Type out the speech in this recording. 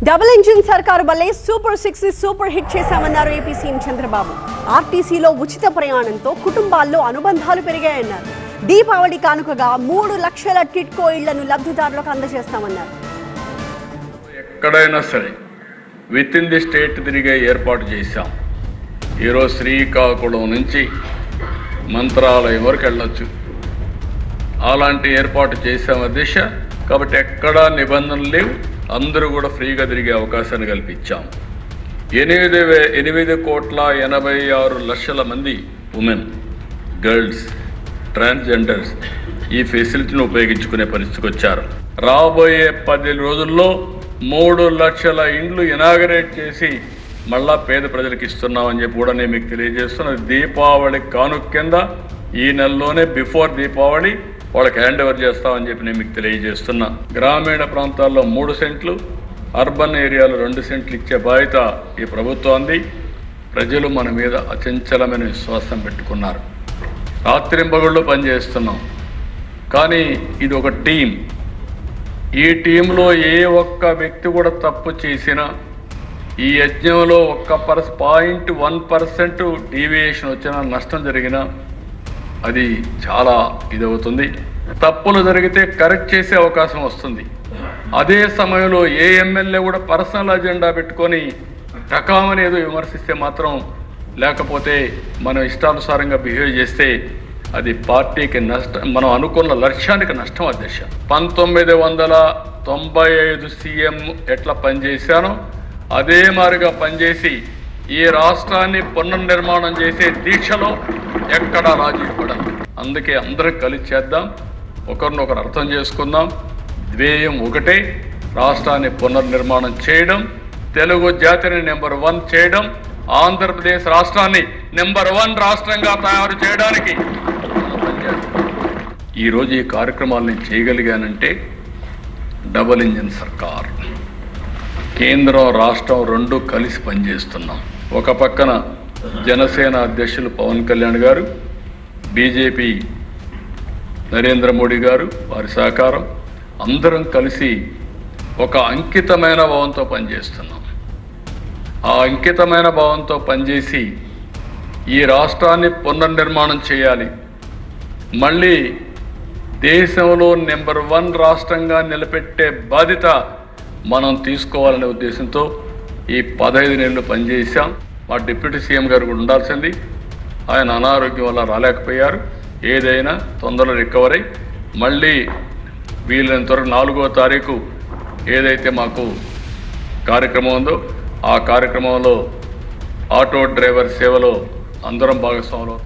Double engine సర్కారు వల్లే super 6 super hit చేశామన్నారు ఏపీ సీఎం చంద్రబాబు. ఆర్టీసీలో ఉచిత ప్రయాణంతో కుటుంబాల్లో అనుబంధాలు పెరిగాయన్నారు. దీపావళి కానుకగా 3 లక్షల టిట్కో ఇళ్లను లబ్ధిదారులకు అందజేస్తామన్నారు. ఎక్కడైనా సరే విత్ ఇన్ ది స్టేట్ తిరిగే ఏర్పాటు చేశాం. ఈరోజు శ్రీకాకుళం నుంచి మంత్రాలయం వరకు వెళ్ళొచ్చు. అలాంటి ఏర్పాటు చేశాం అధ్యక్ష. కాబట్టి ఎక్కడా నిబంధనలు లేవు. అందరూ కూడా ఫ్రీగా తిరిగే అవకాశాన్ని కల్పించాం. 8,86,00,000 మంది ఉమెన్, గర్ల్స్, ట్రాన్స్జెండర్స్ ఈ ఫెసిలిటీని ఉపయోగించుకునే పరిస్థితికి వచ్చారు. రాబోయే 10 రోజుల్లో 3 లక్షల ఇండ్లు ఇనాగరేట్ చేసి మళ్ళా పేద ప్రజలకు ఇస్తున్నామని చెప్పి కూడా నేను మీకు తెలియజేస్తున్నాను. దీపావళి కానుక కింద ఈ నెలలోనే బిఫోర్ దీపావళి వాళ్ళకి హ్యాండ్ ఓవర్ చేస్తామని చెప్పి నేను మీకు తెలియజేస్తున్నా. గ్రామీణ ప్రాంతాల్లో 3 సెంట్లు, అర్బన్ ఏరియాలో 2 సెంట్లు ఇచ్చే బాధ్యత ఈ ప్రభుత్వాన్ని. ప్రజలు మన మీద అచంచలమైన విశ్వాసం పెట్టుకున్నారు. రాత్రింబగళ్ళు పనిచేస్తున్నాం. కానీ ఇది ఒక టీం. ఈ టీంలో ఏ ఒక్క వ్యక్తి కూడా తప్పు చేసినా, ఈ యజ్ఞంలో 0.1% డీవియేషన్ వచ్చినా, నష్టం జరిగినా అది చాలా ఇదవుతుంది. తప్పులు జరిగితే కరెక్ట్ చేసే అవకాశం వస్తుంది. అదే సమయంలో ఏ ఎమ్మెల్యే కూడా పర్సనల్ అజెండా పెట్టుకొని టకామని ఏదో విమర్శిస్తే మాత్రం, లేకపోతే మనం ఇష్టానుసారంగా బిహేవ్ చేస్తే అది పార్టీకి నష్టం, మనం అనుకున్న లక్ష్యానికి నష్టం అధ్యక్ష. 1995 సీఎం ఎట్లా పనిచేశానో అదే మాదిరిగా పనిచేసి ఈ రాష్ట్రాన్ని పునర్నిర్మాణం చేసే దీక్షలో ఎక్కడా రాజీ పడాలి. అందుకే అందరం కలిసి చేద్దాం, ఒకరినొకరు అర్థం చేసుకుందాం. ధ్యేయం ఒకటే, రాష్ట్రాన్ని పునర్నిర్మాణం చేయడం, తెలుగు జాతిని నెంబర్ 1 చేయడం, ఆంధ్రప్రదేశ్ రాష్ట్రాన్ని నెంబర్ 1 రాష్ట్రంగా తయారు చేయడానికి ఈరోజు ఈ కార్యక్రమాలు నేను చేయగలిగానంటే డబుల్ ఇంజిన్ సర్కార్, కేంద్రం రాష్ట్రం 2 కలిసి పనిచేస్తున్నాం. ఒక పక్కన జనసేన అధ్యక్షులు పవన్ కళ్యాణ్ గారు, బీజేపీ నరేంద్ర మోడీ గారు, వారి సహకారం, అందరం కలిసి ఒక అంకితమైన భావంతో పనిచేస్తున్నాం. ఆ అంకితమైన భావంతో పనిచేసి ఈ రాష్ట్రాన్ని పునర్నిర్మాణం చేయాలి, మళ్ళీ దేశంలో నెంబర్ 1 రాష్ట్రంగా నిలబెట్టే బాధ్యత మనం తీసుకోవాలనే ఉద్దేశంతో ఈ 15 నెలలు పనిచేశాం. మా డిప్యూటీ సీఎం గారు కూడా ఉండాల్సింది, ఆయన అనారోగ్యం వల్ల రాలేకపోయారు. ఏదైనా తొందరలో రికవర్ అయ్యి మళ్ళీ వీలైనంత వరకు 4వ తారీఖు ఏదైతే మాకు కార్యక్రమం ఉందో ఆ కార్యక్రమంలో ఆటో డ్రైవర్ సేవలో అందరం భాగస్వాములు